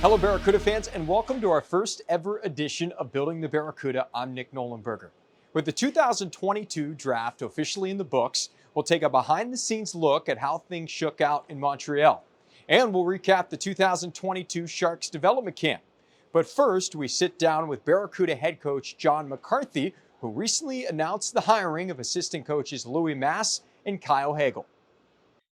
Hello, Barracuda fans, and welcome to our first ever edition of Building the Barracuda. I'm Nick Nollenberger. With the 2022 draft officially in the books, we'll take a behind the scenes look at how things shook out in Montreal. And we'll recap the 2022 Sharks development camp. But first, we sit down with Barracuda head coach John McCarthy, who recently announced the hiring of assistant coaches Louis Mass and Kyle Hagel.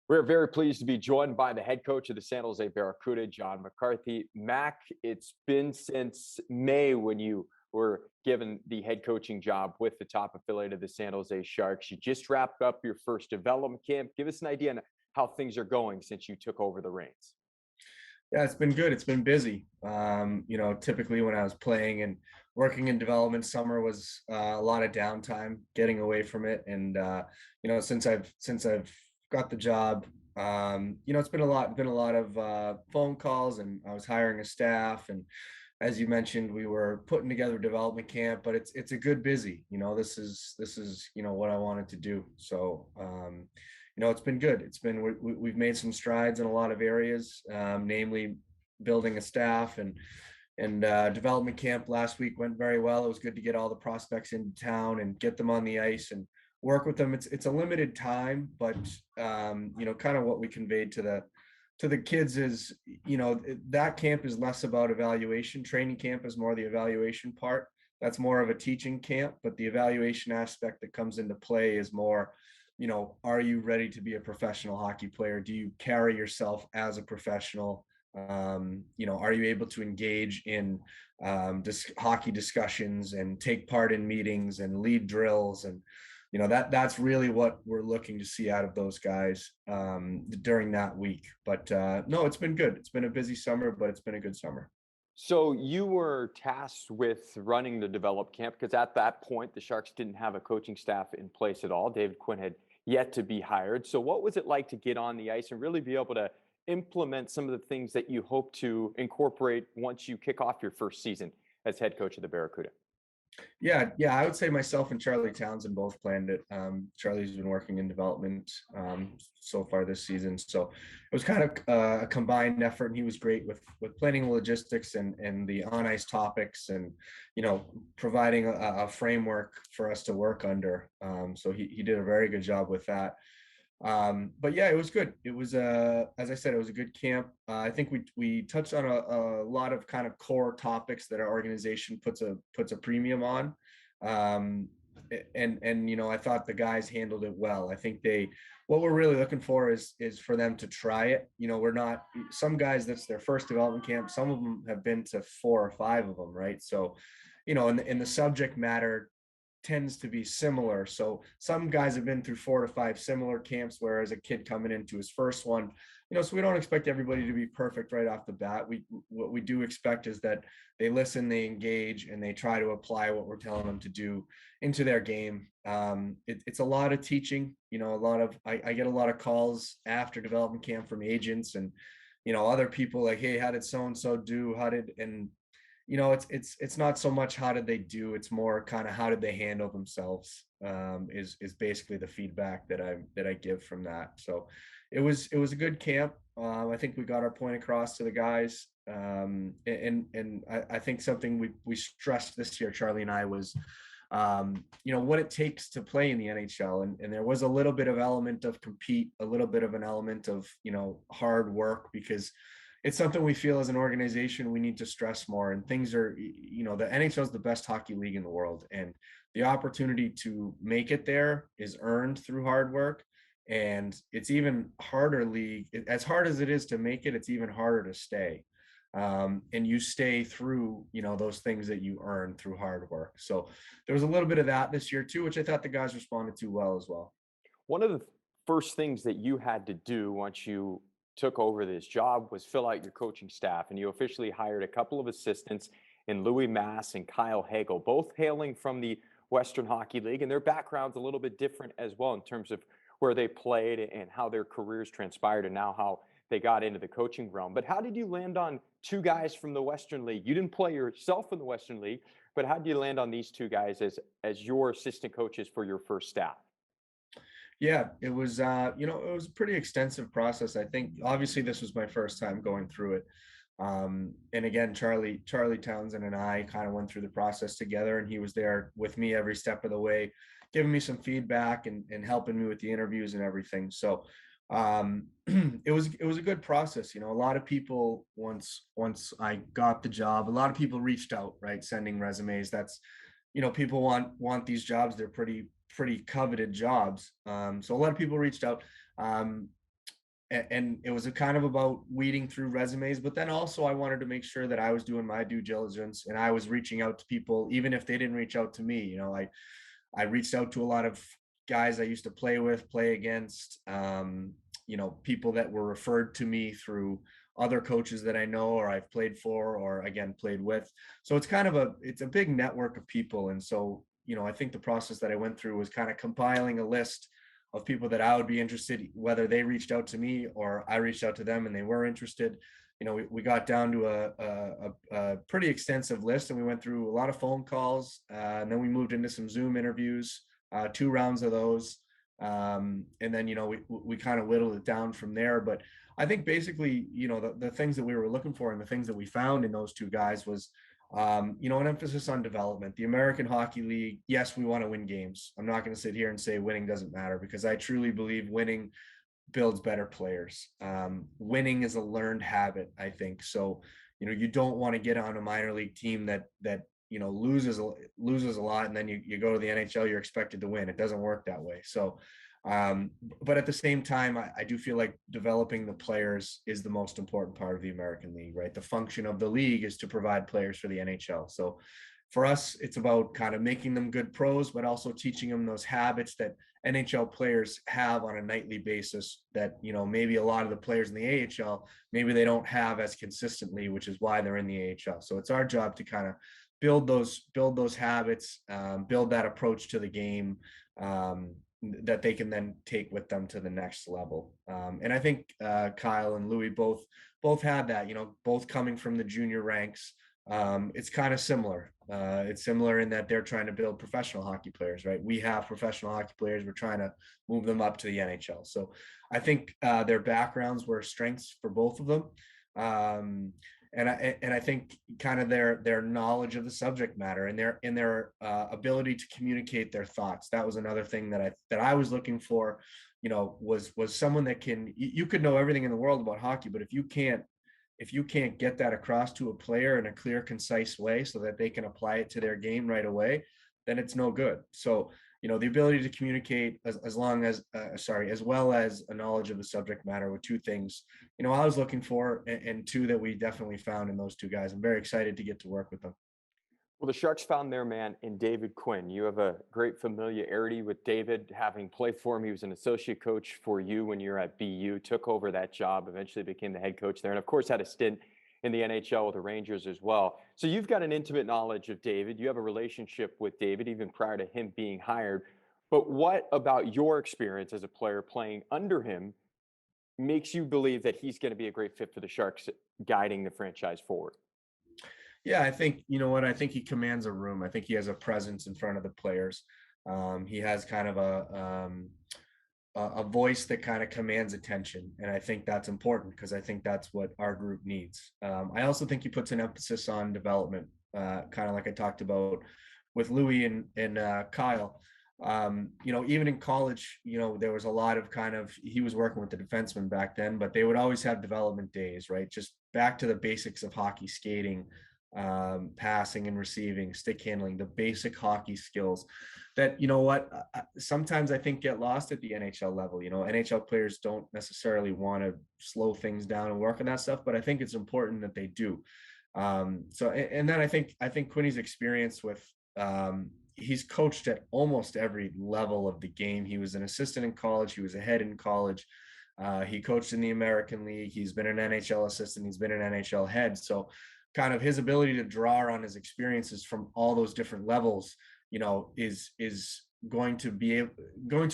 We're very pleased to be joined by the head coach of the San Jose Barracuda, John McCarthy. Mac, it's been since May when you were given the head coaching job with the top affiliate of the San Jose Sharks. You just wrapped up your first development camp. Give us an idea on how things are going since you took over the reins. Yeah, it's been good. It's been busy. Typically when I was playing and working in development, summer was a lot of downtime, getting away from it. And since I've got the job, it's been a lot of phone calls, and I was hiring a staff. And as you mentioned, we were putting together development camp, but it's a good busy. This is what I wanted to do. So it's been good. We've made some strides in a lot of areas, namely building a staff, and development camp last week went very well. It was good to get all the prospects into town and get them on the ice and work with them. It's a limited time, but kind of what we conveyed to the kids is, that camp is less about evaluation. Training camp is more the evaluation part. That's more of a teaching camp, but the evaluation aspect that comes into play is more, are you ready to be a professional hockey player? Do you carry yourself as a professional? Are you able to engage in hockey discussions and take part in meetings and lead drills? And that's really what we're looking to see out of those guys during that week. But no, it's been good. It's been a busy summer, but it's been a good summer. So you were tasked with running the develop camp because at that point, the Sharks didn't have a coaching staff in place at all. David Quinn had yet to be hired. So what was it like to get on the ice and really be able to implement some of the things that you hope to incorporate once you kick off your first season as head coach of the Barracuda? Yeah, I would say myself and Charlie Townsend both planned it. Charlie's been working in development so far this season, so it was kind of a combined effort. And he was great with planning logistics and the on ice topics, and providing a framework for us to work under. So he did a very good job with that. But yeah, it was good. It was as I said, it was a good camp. I think we touched on a lot of kind of core topics that our organization puts a premium on. And I thought the guys handled it well. I think what we're really looking for is for them to try it. We're not, some guys, that's their first development camp. Some of them have been to 4 or 5 of them, right? So and the subject matter tends to be similar. So some guys have been through 4 to 5 similar camps, whereas a kid coming into his first one, so we don't expect everybody to be perfect right off the bat. What we do expect is that they listen, they engage, and they try to apply what we're telling them to do into their game. It's a lot of teaching, I get a lot of calls after development camp from agents and, other people like, hey, how did so-and-so do? It's not so much how did they do, it's more kind of how did they handle themselves, is basically the feedback that I give from that. So it was a good camp. I think we got our point across to the guys. And I think something we stressed this year, Charlie and I, was what it takes to play in the NHL. And there was a little bit of element of compete, a little bit of an element of, hard work, because it's something we feel as an organization we need to stress more. And things are, the NHL is the best hockey league in the world, and the opportunity to make it there is earned through hard work. And it's even harder league, as hard as it is to make it, it's even harder to stay. And you stay through, those things that you earn through hard work. So there was a little bit of that this year too, which I thought the guys responded to well as well. One of the first things that you had to do once you took over this job was fill out your coaching staff, and you officially hired a couple of assistants in Louis Mass and Kyle Hagel, both hailing from the Western Hockey League, and their background's a little bit different as well in terms of where they played and how their careers transpired and now how they got into the coaching realm. But how did you land on 2 guys from the Western League? You didn't play yourself in the Western League, but how did you land on these 2 guys as your assistant coaches for your first staff? Yeah, it was a pretty extensive process. I think obviously this was my first time going through it. And again, Charlie Townsend and I kind of went through the process together, and he was there with me every step of the way, giving me some feedback and helping me with the interviews and everything. So it was a good process. A lot of people, once I got the job, a lot of people reached out, right, sending resumes. That's, people want these jobs. They're pretty coveted jobs. So a lot of people reached out. Um, and it was a kind of about weeding through resumes, but then also I wanted to make sure that I was doing my due diligence and I was reaching out to people, even if they didn't reach out to me. I reached out to a lot of guys I used to play with, play against, people that were referred to me through other coaches that I know or I've played for or again played with. So it's a big network of people. And so, I think the process that I went through was kind of compiling a list of people that I would be interested, whether they reached out to me or I reached out to them and they were interested. We got down to a pretty extensive list, and we went through a lot of phone calls, and then we moved into some Zoom interviews, 2 rounds of those. And then, we kind of whittled it down from there. But I think basically, the things that we were looking for and the things that we found in those two guys was, an emphasis on development. The American Hockey League, yes, we want to win games. I'm not going to sit here and say winning doesn't matter, because I truly believe winning builds better players. Winning is a learned habit, I think. So, you don't want to get on a minor league team that loses a lot, and then you go to the NHL, you're expected to win. It doesn't work that way. So, but at the same time, I do feel like developing the players is the most important part of the American League, right? The function of the league is to provide players for the NHL. So for us, it's about kind of making them good pros, but also teaching them those habits that NHL players have on a nightly basis that, maybe a lot of the players in the AHL, maybe they don't have as consistently, which is why they're in the AHL. So it's our job to kind of build those habits, build that approach to the game, that they can then take with them to the next level. And I think Kyle and Louis both had that, both coming from the junior ranks. It's kind of similar. It's similar in that they're trying to build professional hockey players, right? We have professional hockey players. We're trying to move them up to the NHL. So I think their backgrounds were strengths for both of them. And I think kind of their knowledge of the subject matter and their ability to communicate their thoughts. That was another thing that I was looking for, was someone that you could know everything in the world about hockey, but if you can't get that across to a player in a clear, concise way so that they can apply it to their game right away, then it's no good. So, the ability to communicate as well as a knowledge of the subject matter were two things, I was looking for, and two that we definitely found in those two guys. I'm very excited to get to work with them. Well, the Sharks found their man in David Quinn. You have a great familiarity with David, having played for him. He was an associate coach for you when you were at BU, took over that job, eventually became the head coach there, and of course had a stint in the NHL with the Rangers as well. So you've got an intimate knowledge of David. You have a relationship with David even prior to him being hired. But what about your experience as a player playing under him makes you believe that he's going to be a great fit for the Sharks, guiding the franchise forward? Yeah, I think, I think he commands a room. I think he has a presence in front of the players. He has kind of a voice that kind of commands attention. And I think that's important, because I think that's what our group needs. I also think he puts an emphasis on development, kind of like I talked about with Louis and Kyle. Even in college, there was a lot of he was working with the defensemen back then, but they would always have development days, right? Just back to the basics of hockey skating, passing and receiving, stick handling, the basic hockey skills that, sometimes I think get lost at the NHL level. NHL players don't necessarily want to slow things down and work on that stuff, but I think it's important that they do. And then I think Quinny's experience with, he's coached at almost every level of the game. He was an assistant in college. He was a head in college. He coached in the American League. He's been an NHL assistant. He's been an NHL head. So kind of his ability to draw on his experiences from all those different levels, is going to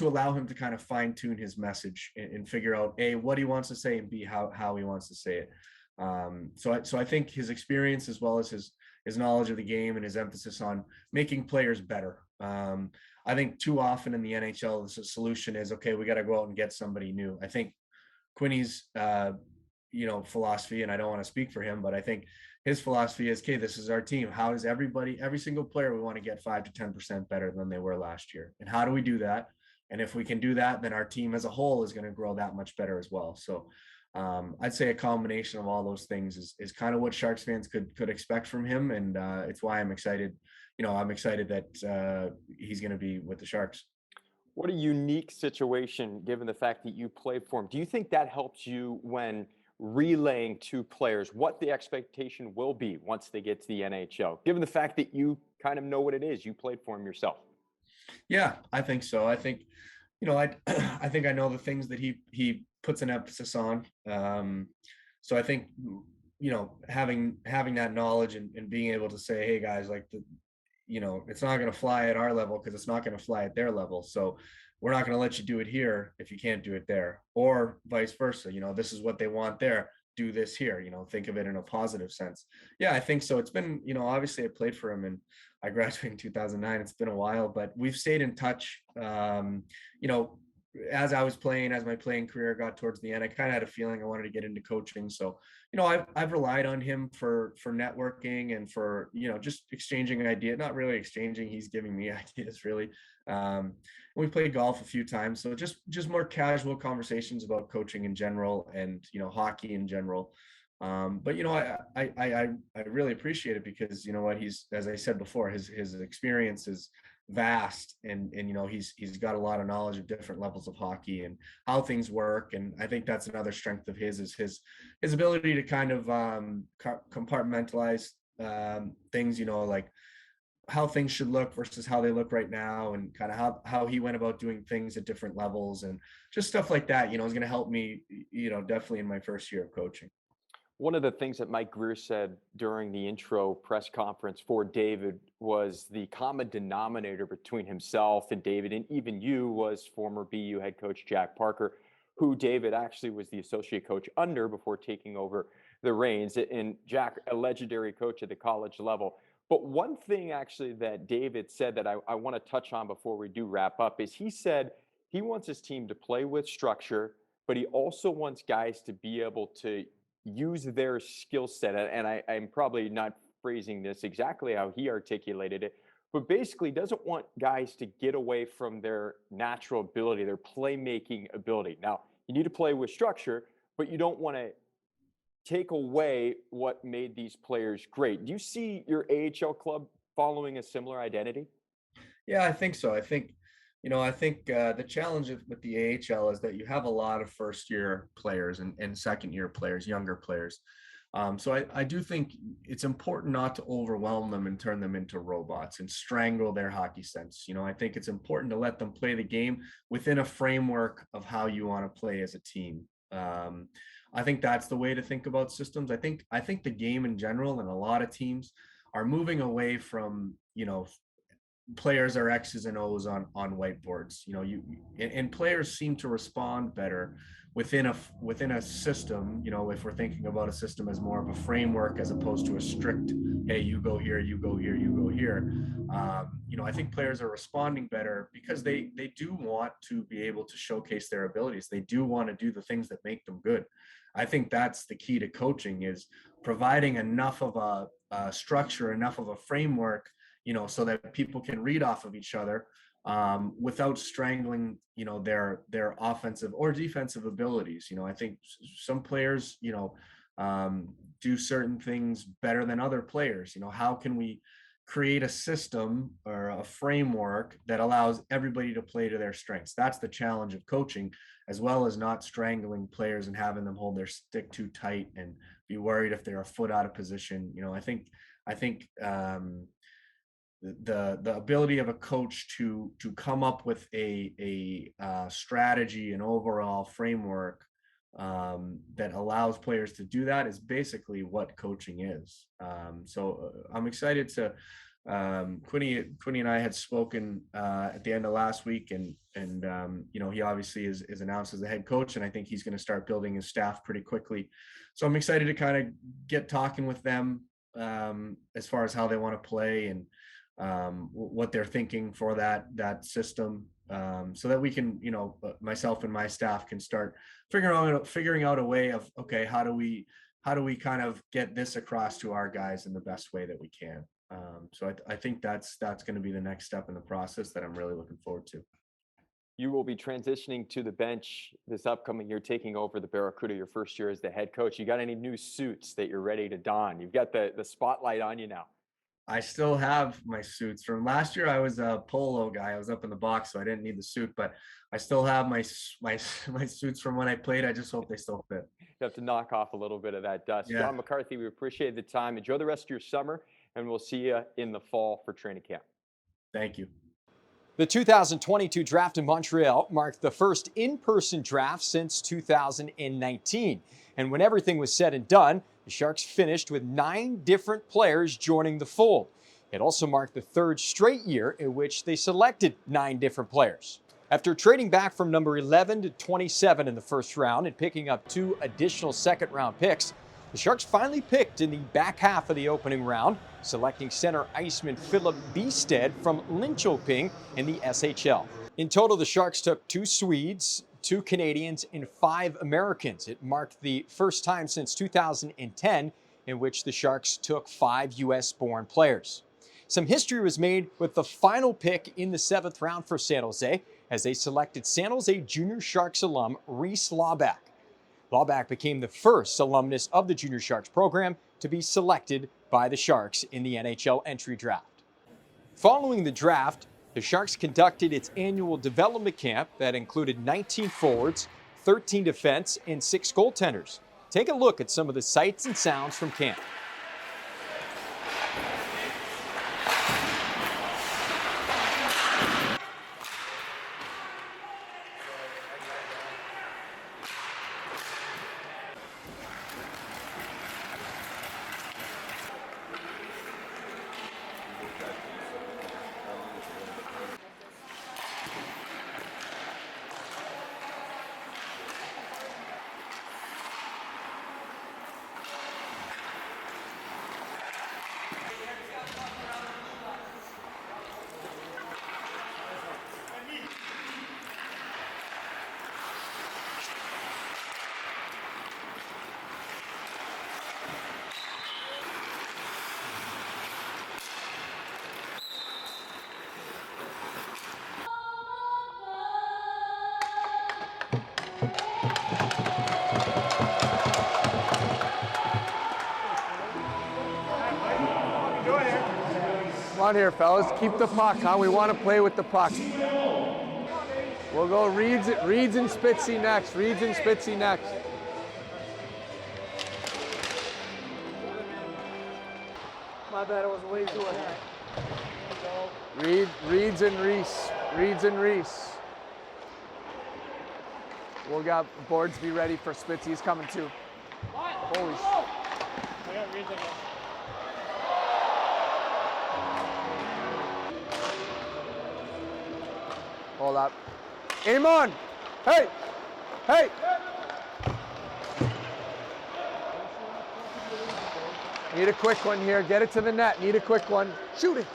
allow him to kind of fine tune his message and figure out A, what he wants to say, and B, how he wants to say it. So I think his experience, as well as his knowledge of the game and his emphasis on making players better. I think too often in the NHL, the solution is, okay, we got to go out and get somebody new. I think Quinny's philosophy, and I don't want to speak for him, but I think his philosophy is, okay, this is our team. How does every single player, we want to get 5 to 10% better than they were last year? And how do we do that? And if we can do that, then our team as a whole is going to grow that much better as well. So I'd say a combination of all those things is kind of what Sharks fans could expect from him. And it's why I'm excited. I'm excited that he's going to be with the Sharks. What a unique situation, given the fact that you played for him. Do you think that helps you when relaying to players what the expectation will be once they get to the NHL, given the fact that you kind of know what it is? You played for him yourself. Yeah, I think so. I think, I I think I know the things that he puts an emphasis on. So I think, having that knowledge and being able to say, hey guys, like it's not going to fly at our level because it's not going to fly at their level. So we're not going to let you do it here if you can't do it there, or vice versa. This is what they want there. Do this here. Think of it in a positive sense. Yeah, I think so. It's been, obviously I played for him and I graduated in 2009. It's been a while, but we've stayed in touch. You know, as I was playing, as my playing career got towards the end, I kind of had a feeling I wanted to get into coaching. So, I've relied on him for networking and for, just exchanging ideas, not really exchanging. He's giving me ideas really. We played golf a few times. So just more casual conversations about coaching in general and, hockey in general. But I really appreciate it because you know what, he's, as I said before, his experience is vast, and he's got a lot of knowledge of different levels of hockey and how things work. And I think that's another strength of his, is his ability to kind of compartmentalize things, like how things should look versus how they look right now, and kind of how he went about doing things at different levels, and just stuff like that, is going to help me, definitely in my first year of coaching. One of the things that Mike Greer said during the intro press conference for David was the common denominator between himself and David, and even you, was former BU head coach Jack Parker, who David actually was the associate coach under before taking over the reins. And Jack, a legendary coach at the college level. But one thing actually that David said that I want to touch on before we do wrap up is he said he wants his team to play with structure, but he also wants guys to be able to use their skill set. And I'm probably not phrasing this exactly how he articulated it, but basically doesn't want guys to get away from their natural ability, their playmaking ability. Now, you need to play with structure, but you don't want to take away what made these players great. Do you see your AHL club following a similar identity? Yeah, I think so. I think the challenge with the AHL is that you have a lot of first year players and second year players, younger players. So I do think it's important not to overwhelm them and turn them into robots and strangle their hockey sense. I think it's important to let them play the game within a framework of how you want to play as a team. I think that's the way to think about systems. I think the game in general and a lot of teams are moving away from, players are X's and O's on whiteboards. And players seem to respond better within a system. If we're thinking about a system as more of a framework as opposed to a strict, hey, you go here, you go here, you go here. I think players are responding better because they do want to be able to showcase their abilities. They do want to do the things that make them good. I think that's the key to coaching, is providing enough of a structure, enough of a framework, so that people can read off of each other, without strangling, their offensive or defensive abilities. I think some players, do certain things better than other players. How can we create a system or a framework that allows everybody to play to their strengths? That's the challenge of coaching, as well as not strangling players and having them hold their stick too tight and be worried if they're a foot out of position. I think the ability of a coach to come up with a strategy and overall framework, that allows players to do that, is basically what coaching is. So I'm excited to, Quinny and I had spoken at the end of last week, and he obviously is announced as the head coach, and I think he's going to start building his staff pretty quickly. So I'm excited to kind of get talking with them, as far as how they want to play, and what they're thinking for that system, so that we can, myself and my staff can start figuring out a way of, okay, how do we kind of get this across to our guys in the best way that we can. So I think that's going to be the next step in the process that I'm really looking forward to. You will be transitioning to the bench this upcoming year, taking over the Barracuda your first year as the head coach. You got any new suits that you're ready to don? You've got the spotlight on you now. I still have my suits from last year. I was a polo guy. I was up in the box, so I didn't need the suit, but I still have my suits from when I played. I just hope they still fit. You have to knock off a little bit of that dust. Yeah. John McCarthy, we appreciate the time. Enjoy the rest of your summer, and we'll see you in the fall for training camp. Thank you. The 2022 draft in Montreal marked the first in-person draft since 2019. And when everything was said and done, the Sharks finished with 9 different players joining the fold. It also marked the 3rd straight year in which they selected 9 different players. After trading back from number 11 to 27 in the first round and picking up 2 additional second-round picks, the Sharks finally picked in the back half of the opening round, selecting center iceman Philip Biested from Linköping in the SHL. In total, the Sharks took 2 Swedes, 2 Canadians, and 5 Americans. It marked the first time since 2010 in which the Sharks took 5 U.S.-born players. Some history was made with the final pick in the 7th round for San Jose, as they selected San Jose Junior Sharks alum Reese Laubach. Laubach became the first alumnus of the Junior Sharks program to be selected by the Sharks in the NHL entry draft. Following the draft, the Sharks conducted its annual development camp that included 19 forwards, 13 defense, and 6 goaltenders. Take a look at some of the sights and sounds from camp. Come on here, fellas. Keep the puck, huh? We want to play with the puck. We'll go Reeds and Spitzy next. Reeds and Spitzy next. My bad, I was way too ahead. Reeds and Reese. Reeds and Reese. We'll got boards be ready for Spitzy. He's coming too. Holy shit. I got Reeds again. Hold up. Aim on! Hey! Hey! Need a quick one here. Get it to the net. Need a quick one. Shoot it!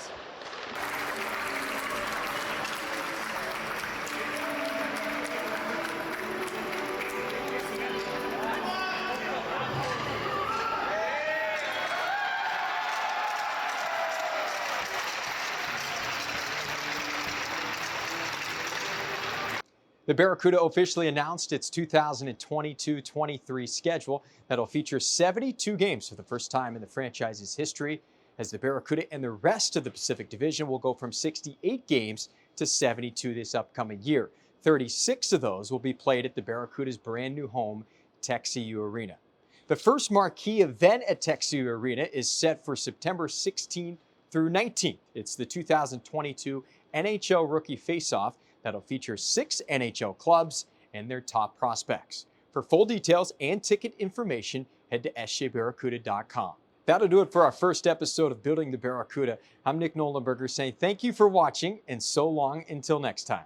The Barracuda officially announced its 2022-23 schedule that'll feature 72 games for the first time in the franchise's history, as the Barracuda and the rest of the Pacific Division will go from 68 games to 72 this upcoming year. 36 of those will be played at the Barracuda's brand new home, TechCU Arena. The first marquee event at TechCU Arena is set for September 16th through 19th. It's the 2022 NHL Rookie Faceoff that'll feature 6 NHL clubs and their top prospects. For full details and ticket information, head to sjbarracuda.com. That'll do it for our first episode of Building the Barracuda. I'm Nick Nollenberger saying thank you for watching and so long until next time.